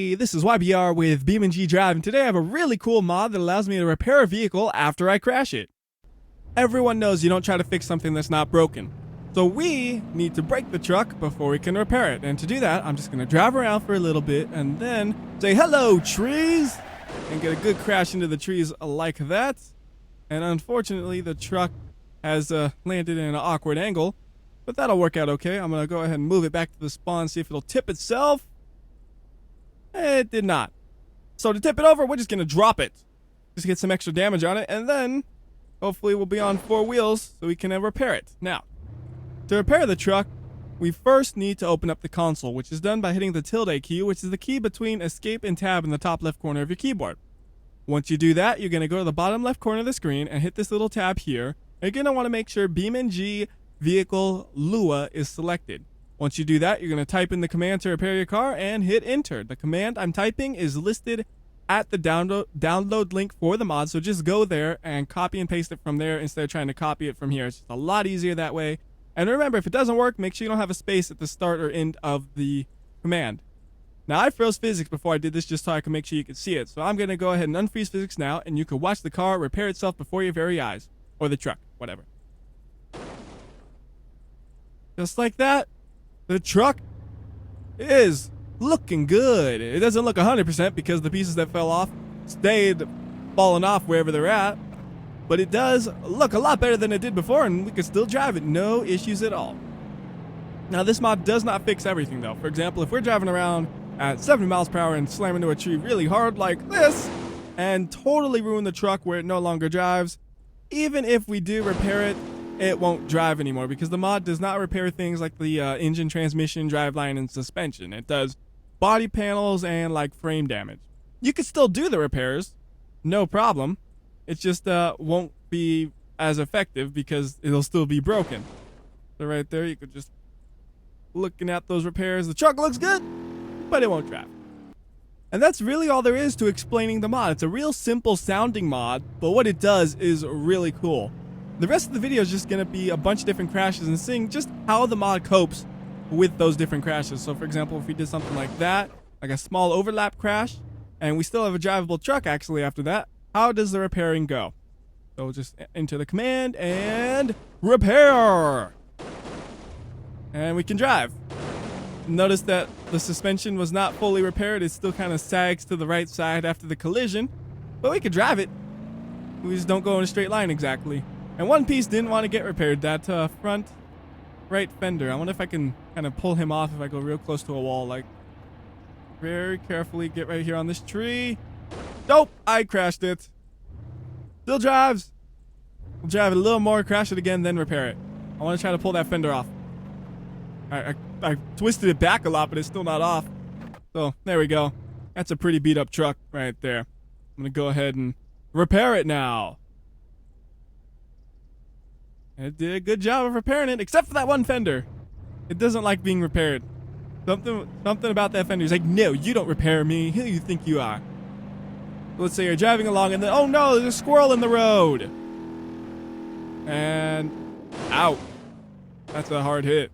Hey, this is WhyBeAre with BeamNG.drive, and today I have a really cool mod that allows me to repair a vehicle after I crash it. Everyone knows you don't try to fix something that's not broken. So we need to break the truck before we can repair it. And to do that, I'm just going to drive around for a little bit and then say, hello, trees! And get a good crash into the trees like that. And unfortunately, the truck has landed in an awkward angle. But that'll work out okay. I'm going to go ahead and move it back to the spawn, see if it'll tip itself. It did not. So to tip it over, we're just going to drop it. Just get some extra damage on it, and then hopefully we'll be on 4 wheels so we can repair it. Now, to repair the truck, we first need to open up the console, which is done by hitting the tilde key, which is the key between escape and tab in the top left corner of your keyboard. Once you do that, you're going to go to the bottom left corner of the screen and hit this little tab here. You're going to want to make sure BeamNG Vehicle Lua is selected. Once you do that, you're going to type in the command to repair your car and hit enter. The command I'm typing is listed at the download link for the mod, so just go there and copy and paste it from there instead of trying to copy it from here. It's just a lot easier that way. And remember, if it doesn't work, make sure you don't have a space at the start or end of the command. Now, I froze physics before I did this just so I can make sure you could see it. So I'm going to go ahead and unfreeze physics now, and you can watch the car repair itself before your very eyes. Or the truck, whatever. Just like that. The truck is looking good. It doesn't look 100% because the pieces that fell off stayed falling off wherever they're at. But it does look a lot better than it did before, and we can still drive it. No issues at all. Now, this mod does not fix everything, though. For example, if we're driving around at 70 miles per hour and slam into a tree really hard like this and totally ruin the truck where it no longer drives, even if we do repair it, it won't drive anymore because the mod does not repair things like the engine, transmission, driveline, and suspension. It does body panels and like frame damage. You can still do the repairs, no problem. It just won't be as effective because it'll still be broken. So right there, you could just looking at those repairs. The truck looks good, but it won't drive. And that's really all there is to explaining the mod. It's a real simple sounding mod, but what it does is really cool. The rest of the video is just going to be a bunch of different crashes and seeing just how the mod copes with those different crashes. So for example, if we did something like that, like a small overlap crash, and we still have a drivable truck actually after that, how does the repairing go? So we'll just enter the command and repair. And we can drive. Notice that the suspension was not fully repaired. It still kind of sags to the right side after the collision, but we can drive it. We just don't go in a straight line exactly. And one piece didn't want to get repaired, that front right fender. I wonder if I can kind of pull him off if I go real close to a wall, like very carefully get right here on this tree. Nope, I crashed it. Still drives. We'll drive it a little more, crash it again, then repair it. I want to try to pull that fender off. I twisted it back a lot, but it's still not off. So there we go. That's a pretty beat up truck right there. I'm going to go ahead and repair it now. It did a good job of repairing it, except for that one fender. It doesn't like being repaired. Something about that fender is like, no, you don't repair me. Who do you think you are? Let's say you're driving along and then, oh no, there's a squirrel in the road. And, ow. That's a hard hit.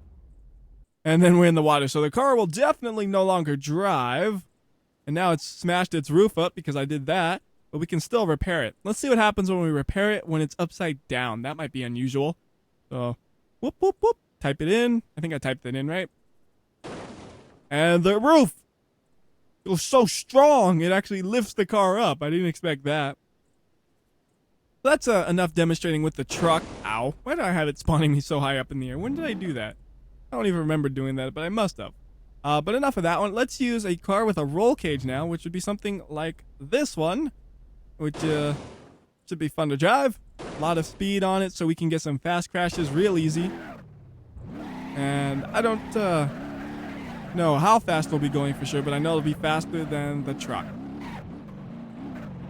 And then we're in the water. So the car will definitely no longer drive. And now it's smashed its roof up because I did that. But we can still repair it. Let's see what happens when we repair it when it's upside down. That might be unusual. So, whoop, whoop, whoop. Type it in. I think I typed it in, right? And the roof! It was so strong, it actually lifts the car up. I didn't expect that. So that's enough demonstrating with the truck. Ow. Why did I have it spawning me so high up in the air? When did I do that? I don't even remember doing that, but I must have. But enough of that one. Let's use a car with a roll cage now, which would be something like this one. Which should be fun to drive. A lot of speed on it so we can get some fast crashes real easy. And I don't know how fast we'll be going for sure, but I know it'll be faster than the truck.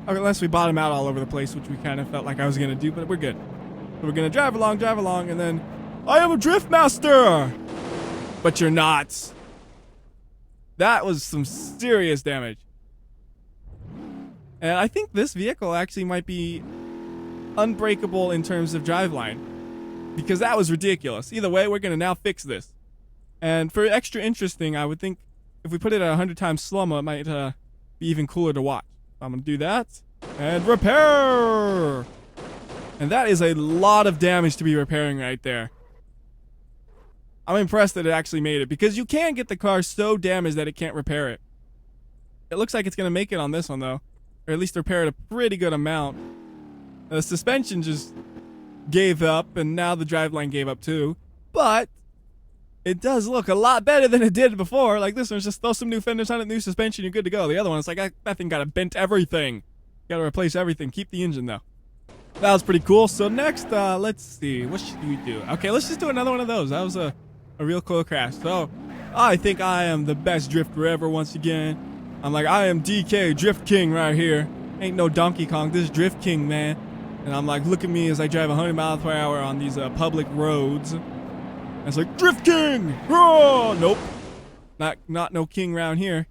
Unless we bottom out all over the place, which we kind of felt like I was going to do, but we're good. So we're going to drive along, and then I am a drift master! But you're not. That was some serious damage. And I think this vehicle actually might be unbreakable in terms of driveline. Because that was ridiculous. Either way, we're going to now fix this. And for extra interesting, I would think if we put it at 100 times slow-mo, it might be even cooler to watch. So I'm going to do that. And repair! And that is a lot of damage to be repairing right there. I'm impressed that it actually made it, because you can get the car so damaged that it can't repair it. It looks like it's going to make it on this one, though. Or at least repair it a pretty good amount. The suspension just gave up, and now the driveline gave up too. But it does look a lot better than it did before. Like this one's just throw some new fenders on it, new suspension, you're good to go. The other one, it's like that thing got to bent everything. Got to replace everything. Keep the engine though. That was pretty cool. So next, let's see. What should we do? Okay, let's just do another one of those. That was a real cool crash. So I think I am the best drifter ever once again. I'm like, I am DK, Drift King right here. Ain't no Donkey Kong, this is Drift King, man. And I'm like, look at me as I drive 100 miles per hour on these public roads. And it's like, Drift King! Oh, nope. Not no king around here.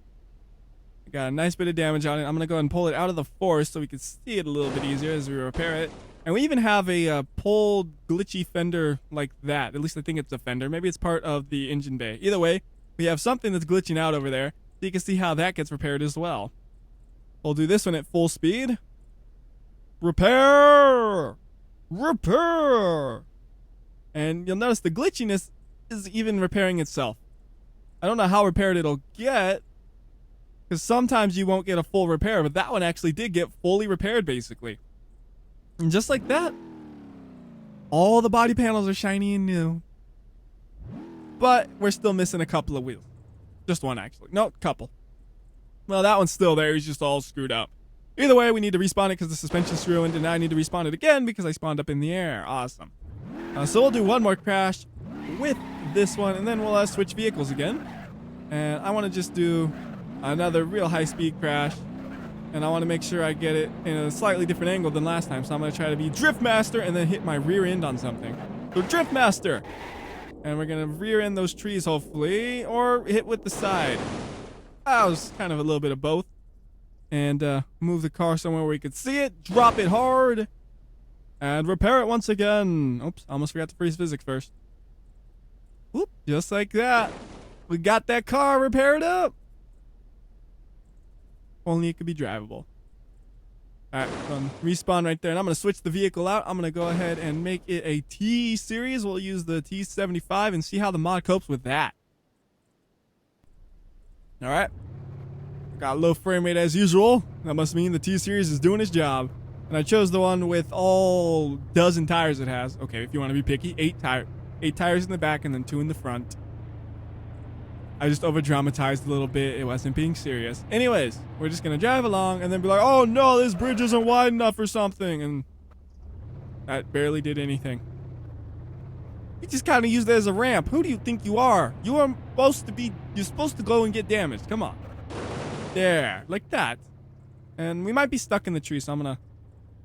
I got a nice bit of damage on it. I'm going to go ahead and pull it out of the forest so we can see it a little bit easier as we repair it. And we even have a pulled glitchy fender like that. At least I think it's a fender. Maybe it's part of the engine bay. Either way, we have something that's glitching out over there. So you can see how that gets repaired as well. We'll do this one at full speed. Repair! Repair! And you'll notice the glitchiness is even repairing itself. I don't know how repaired it'll get, because sometimes you won't get a full repair, but that one actually did get fully repaired basically. And just like that, all the body panels are shiny and new. But we're still missing a couple of wheels. Just one actually. No, couple. Well, that one's still there. He's just all screwed up. Either way, we need to respawn it because the suspension's ruined, and now I need to respawn it again because I spawned up in the air. Awesome. So we'll do one more crash with this one, and then we'll switch vehicles again. And I want to just do another real high-speed crash, and I want to make sure I get it in a slightly different angle than last time. So I'm going to try to be Drift Master and then hit my rear end on something. So Drift Master! And we're going to rear end those trees, hopefully, or hit with the side. That was kind of a little bit of both. And move the car somewhere where we could see it, drop it hard, and repair it once again. Oops, almost forgot to freeze physics first. Whoop, just like that. We got that car repaired up. Only it could be drivable. Alright, so respawn right there, and I'm going to switch the vehicle out. I'm going to go ahead and make it a T-Series. We'll use the T75 and see how the mod copes with that. Alright. Got a low frame rate as usual. That must mean the T-Series is doing its job. And I chose the one with all dozen tires it has. Okay, if you want to be picky, 8 tires in the back and then 2 in the front. I just over-dramatized a little bit. It wasn't being serious. Anyways, we're just going to drive along and then be like, oh no, this bridge isn't wide enough or something. And that barely did anything. You just kind of used it as a ramp. Who do you think you are? You're supposed to go and get damaged. Come on. There, like that. And we might be stuck in the tree, so I'm going to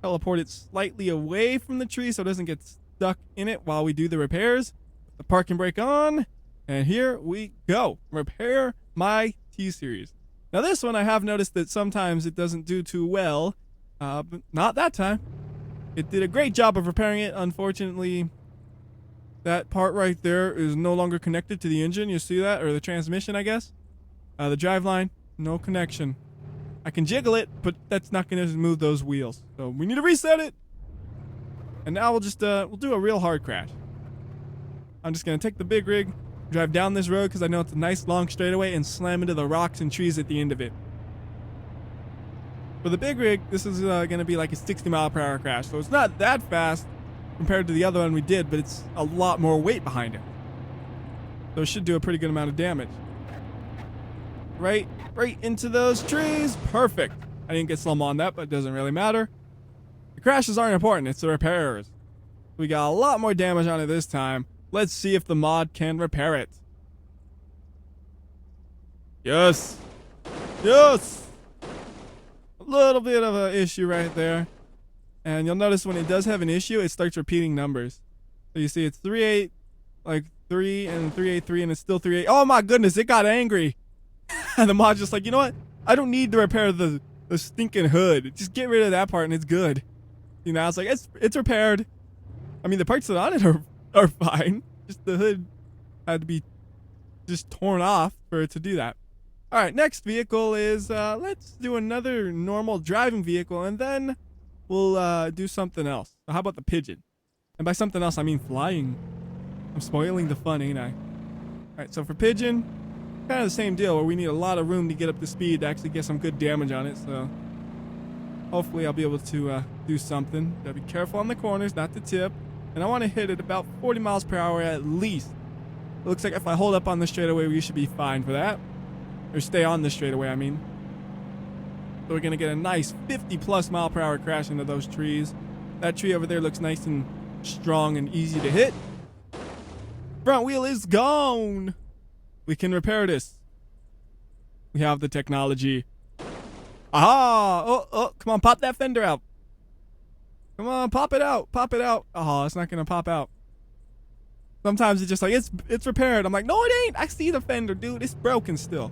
teleport it slightly away from the tree so it doesn't get stuck in it while we do the repairs. The parking brake on. And here we go. Repair my T-Series. Now this one I have noticed that sometimes it doesn't do too well. But not that time. It did a great job of repairing it. Unfortunately, that part right there is no longer connected to the engine. You see that? Or the transmission, I guess. The driveline. No connection. I can jiggle it, but that's not going to move those wheels. So we need to reset it. And now we'll just we'll do a real hard crash. I'm just going to take the big rig, drive down this road because I know it's a nice long straightaway, and slam into the rocks and trees at the end of it. For the big rig, this is going to be like a 60 mile per hour crash. So it's not that fast compared to the other one we did, but it's a lot more weight behind it. So it should do a pretty good amount of damage. Right into those trees. Perfect. I didn't get slow-mo on that, but it doesn't really matter. The crashes aren't important. It's the repairs. We got a lot more damage on it this time. Let's see if the mod can repair it. Yes. Yes. A little bit of an issue right there. And you'll notice when it does have an issue, it starts repeating numbers. So you see it's 3-8, like 3 and 3-8-3, and it's still 3-8. Oh my goodness, it got angry. And the mod's just like, you know what? I don't need to repair the stinking hood. Just get rid of that part and it's good. You know, it's like, it's repaired. I mean, the parts that are on it are fine. Just the hood had to be just torn off for it to do that. All right, next vehicle is, let's do another normal driving vehicle, and then we'll do something else. How about the pigeon? And by something else, I mean flying. I'm spoiling the fun, ain't I? All right, so for pigeon, kind of the same deal where we need a lot of room to get up to speed to actually get some good damage on it. So hopefully I'll be able to do something. Gotta be careful on the corners, not to tip. And I want to hit it about 40 miles per hour at least. It looks like if I hold up on the straightaway, we should be fine for that. Or stay on the straightaway, I mean. So we're gonna get a nice 50+ mile per hour crash into those trees. That tree over there looks nice and strong and easy to hit. Front wheel is gone. We can repair this. We have the technology. Aha! Oh, come on, pop that fender out. Come on, pop it out. Pop it out. Oh, it's not gonna pop out. Sometimes it's just like, it's repaired. I'm like, no, it ain't. I see the fender, dude. It's broken still.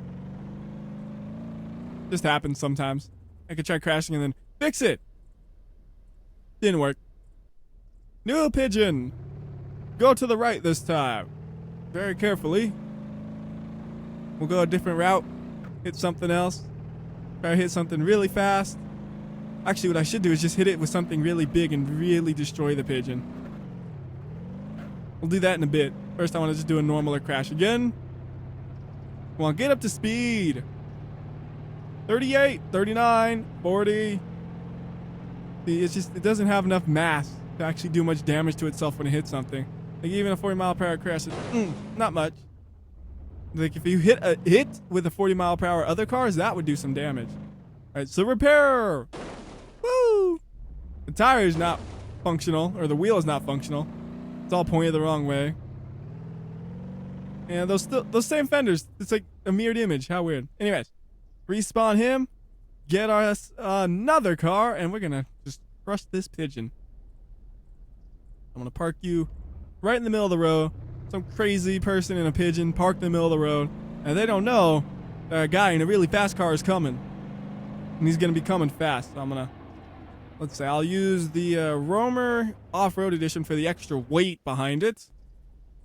Just happens sometimes. I could try crashing and then fix it. Didn't work. New pigeon. Go to the right this time. Very carefully. We'll go a different route. Hit something else. Try to hit something really fast. Actually, what I should do is just hit it with something really big and really destroy the pigeon. We'll do that in a bit. First, I want to just do a normal or crash again. Come on, get up to speed. 38, 39, 40. See, it doesn't have enough mass to actually do much damage to itself when it hits something. Like even a 40 mile per hour crash is not much. Like if you hit with a 40 mile per hour other cars, that would do some damage. All right, so repair. Woo! The tire is not functional, or the wheel is not functional. It's all pointed the wrong way. And those same fenders. It's like a mirrored image. How weird. Anyways, respawn him, get us another car, and we're gonna just crush this pigeon. I'm gonna park you right in the middle of the road. Some crazy person in a pigeon parked in the middle of the road, and they don't know that a guy in a really fast car is coming, and he's gonna be coming fast. So I'm gonna, let's say, I'll use the Roamer Off-Road Edition for the extra weight behind it.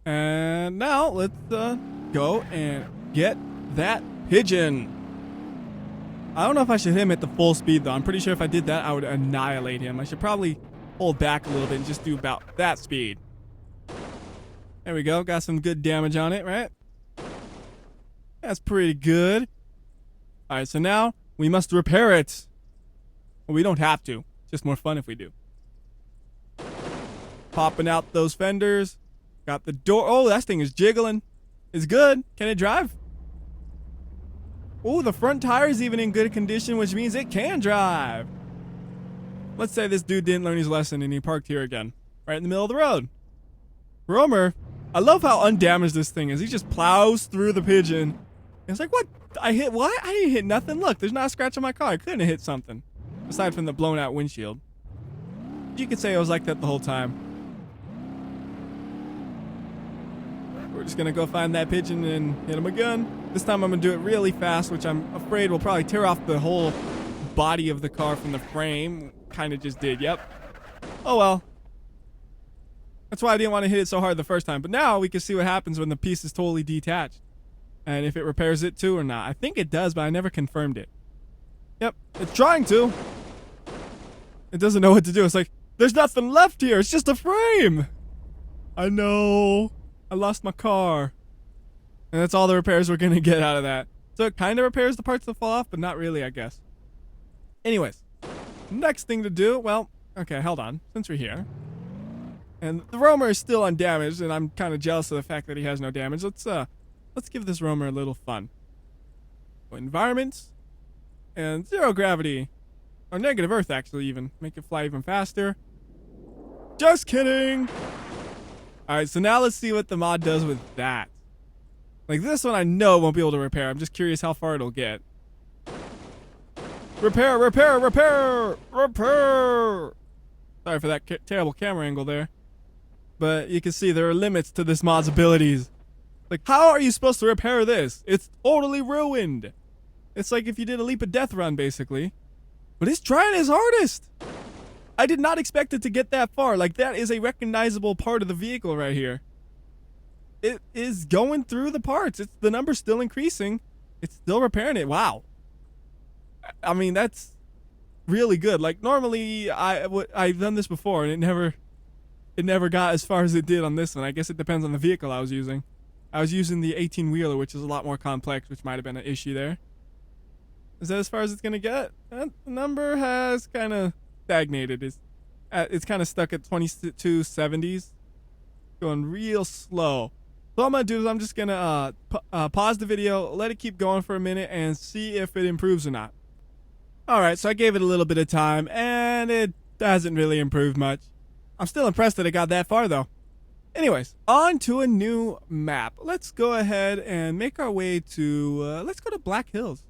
And now let's go and get that pigeon. I don't know if I should hit him at the full speed though. I'm pretty sure if I did that, I would annihilate him. I should probably hold back a little bit and just do about that speed. There we go. Got some good damage on it, right? That's pretty good. All right, so now we must repair it. Well, we don't have to. It's just more fun if we do. Popping out those fenders. Got the door. Oh, that thing is jiggling. It's good. Can it drive? Oh, the front tire is even in good condition, which means it can drive. Let's say this dude didn't learn his lesson and he parked here again, right in the middle of the road. Roamer, I love how undamaged this thing is. He just plows through the pigeon. It's like, what? I hit what? I didn't hit nothing. Look, there's not a scratch on my car. I couldn't have hit something. Aside from the blown out windshield. You could say it was like that the whole time. We're just gonna go find that pigeon and hit him again. This time I'm gonna do it really fast, which I'm afraid will probably tear off the whole body of the car from the frame. Kind of just did, yep. Oh well. That's why I didn't want to hit it so hard the first time. But now we can see what happens when the piece is totally detached. And if it repairs it too or not. I think it does, but I never confirmed it. Yep, it's trying to. It doesn't know what to do. It's like, there's nothing left here. It's just a frame. I know. I lost my car. And that's all the repairs we're going to get out of that. So it kind of repairs the parts that fall off, but not really, I guess. Anyways, next thing to do, well, okay, hold on, since we're here. And the Roamer is still undamaged, and I'm kind of jealous of the fact that he has no damage. Let's give this Roamer a little fun. Environment, and zero gravity. Or negative Earth, actually, even. Make it fly even faster. Just kidding! Alright, so now let's see what the mod does with that. Like this one I know won't be able to repair. I'm just curious how far it'll get. Repair, repair, repair, repair! Sorry for that terrible camera angle there. But you can see there are limits to this mod's abilities. Like, how are you supposed to repair this? It's totally ruined. It's like if you did a leap of death run, basically. But it's trying his hardest. I did not expect it to get that far. Like, that is a recognizable part of the vehicle right here. It is going through the parts. The number's still increasing. It's still repairing it. Wow. I mean, that's really good. Like normally I've done this before and it never got as far as it did on this one. I guess it depends on the vehicle I was using. I was using the 18-wheeler, which is a lot more complex, which might have been an issue there. Is that as far as it's going to get? The number has kind of stagnated. It's kind of stuck at 2270s. Going real slow. So what I'm going to do is I'm just going to pause the video, let it keep going for a minute, and see if it improves or not. Alright, so I gave it a little bit of time, and it hasn't really improved much. I'm still impressed that it got that far, though. Anyways, on to a new map. Let's go ahead and make our way to, let's go to Black Hills.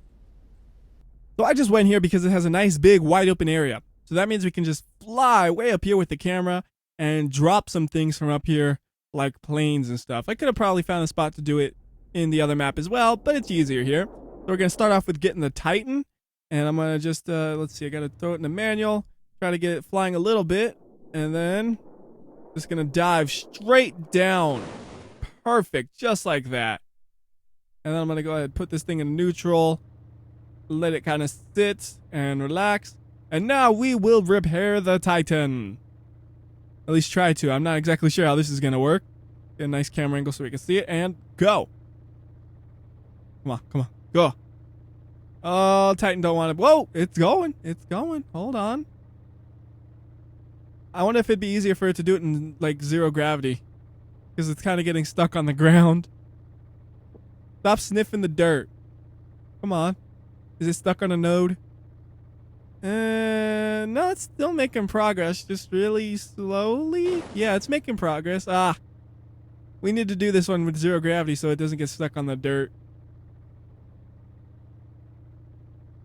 So I just went here because it has a nice big wide open area. So that means we can just fly way up here with the camera and drop some things from up here like planes and stuff. I could have probably found a spot to do it in the other map as well, but it's easier here. So we're going to start off with getting the Titan. And I'm going to just, let's see, I got to throw it in the manual. Try to get it flying a little bit. And then just going to dive straight down. Perfect, just like that. And then I'm going to go ahead and put this thing in neutral. Let it kind of sit and relax. And now we will repair the Titan. At least try to. I'm not exactly sure how this is going to work. Get a nice camera angle so we can see it. And go. Come on, go. Oh, Titan don't want to. Whoa, it's going. It's going. Hold on. I wonder if it'd be easier for it to do it in, like, zero gravity. Because it's kind of getting stuck on the ground. Stop sniffing the dirt. Come on. Is it stuck on a node? No, it's still making progress. Just really slowly. Yeah, it's making progress. We need to do this one with zero gravity so it doesn't get stuck on the dirt.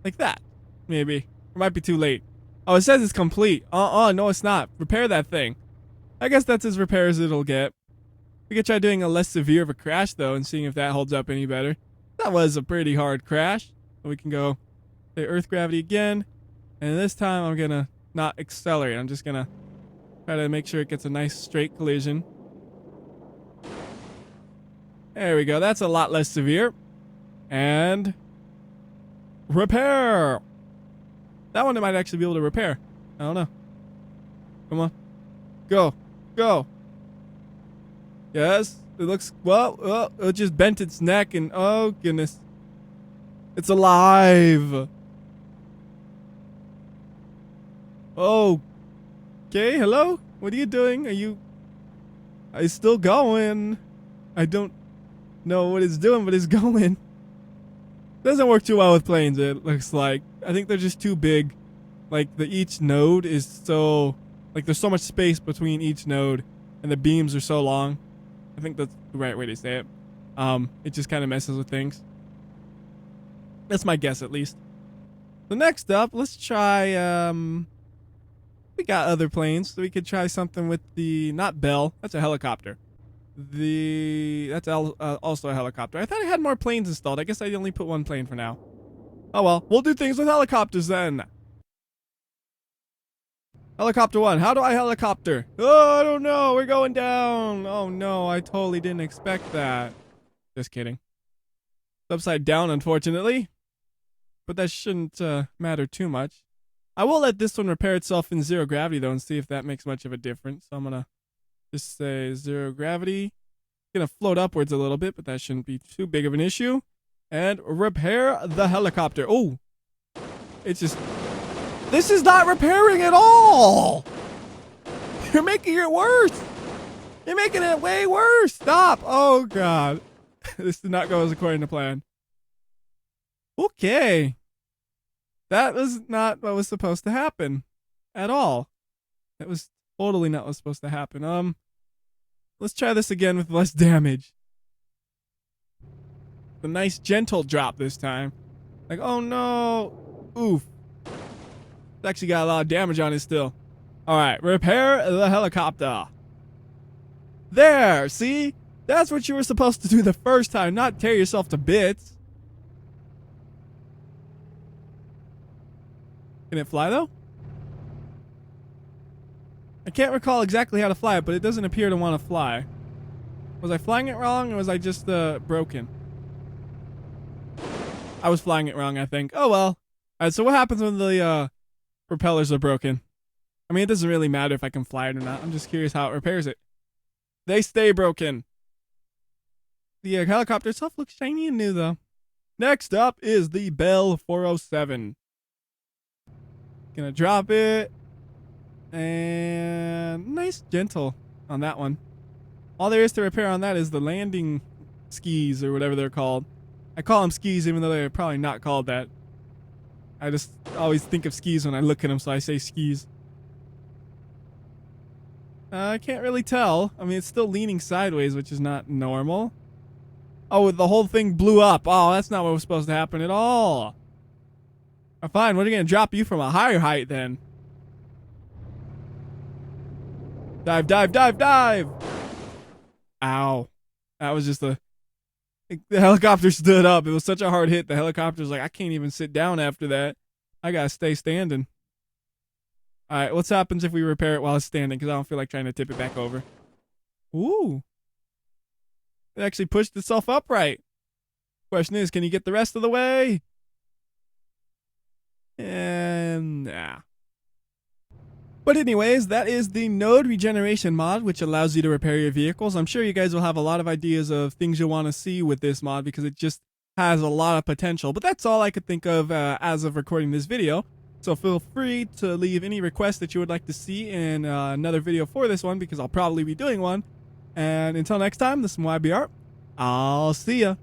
Like that. Maybe. It might be too late. Oh, it says it's complete. No, it's not. Repair that thing. I guess that's as repair as it'll get. We could try doing a less severe of a crash, though, and seeing if that holds up any better. That was a pretty hard crash. So we can go say Earth gravity again. And this time I'm going to not accelerate. I'm just going to try to make sure it gets a nice straight collision. There we go. That's a lot less severe. And repair. That one I might actually be able to repair. I don't know. Come on. Go. Yes. It looks, well, it just bent its neck and, oh goodness. It's alive. Oh. Okay, hello? What are you doing? Are you still going? I don't know what it's doing, but it's going. Doesn't work too well with planes, it looks like. I think they're just too big. Like, each node is so... Like, there's so much space between each node, and the beams are so long. I think that's the right way to say it. It just kind of messes with things. That's my guess, at least. So next up, let's try, we got other planes, so we could try something with the... Not Bell, that's a helicopter. That's also a helicopter. I thought I had more planes installed. I guess I only put one plane for now. Oh well, we'll do things with helicopters then. Helicopter 1, how do I helicopter? Oh, I don't know, we're going down. Oh no, I totally didn't expect that. Just kidding. It's upside down, unfortunately. But that shouldn't matter too much. I will let this one repair itself in zero gravity though and see if that makes much of a difference. So I'm gonna just say zero gravity. Gonna float upwards a little bit, but that shouldn't be too big of an issue. And repair the helicopter. Oh, it's just... This is not repairing at all! You're making it worse! You're making it way worse! Stop! Oh, God. This did not go as according to plan. Okay. That was not what was supposed to happen. At all. That was totally not what was supposed to happen. Let's try this again with less damage. A nice gentle drop this time. Like, oh no. Oof. It's actually got a lot of damage on it still. Alright, repair the helicopter. There, see? That's what you were supposed to do the first time, not tear yourself to bits. Can it fly though? I can't recall exactly how to fly it, but it doesn't appear to want to fly. Was I flying it wrong, or was I just broken? I was flying it wrong, I think. Oh well. All right, so what happens when the propellers are broken? I mean, it doesn't really matter if I can fly it or not. I'm just curious how it repairs it. They stay broken. The helicopter itself looks shiny and new, though. Next up is the Bell 407. Gonna drop it. And nice gentle on that one. All there is to repair on that is the landing skis or whatever they're called. I call them skis even though they're probably not called that. I just always think of skis when I look at them, so I say skis. I can't really tell. I mean, it's still leaning sideways, which is not normal. Oh, the whole thing blew up. Oh, that's not what was supposed to happen at all. Fine, what are you going to drop you from a higher height then? Dive, dive, dive, dive! Ow. That was just the helicopter stood up. It was such a hard hit. The helicopter's like, I can't even sit down after that. I got to stay standing. All right, what happens if we repair it while it's standing? Because I don't feel like trying to tip it back over. Ooh. It actually pushed itself upright. Question is, can you get the rest of the way? And nah. But anyways, that is the node regeneration mod, which allows you to repair your vehicles. I'm sure you guys will have a lot of ideas of things you'll want to see with this mod because it just has a lot of potential. But that's all I could think of as of recording this video. So feel free to leave any requests that you would like to see in another video for this one because I'll probably be doing one. And until next time, this is WhyBeAre. I'll see ya.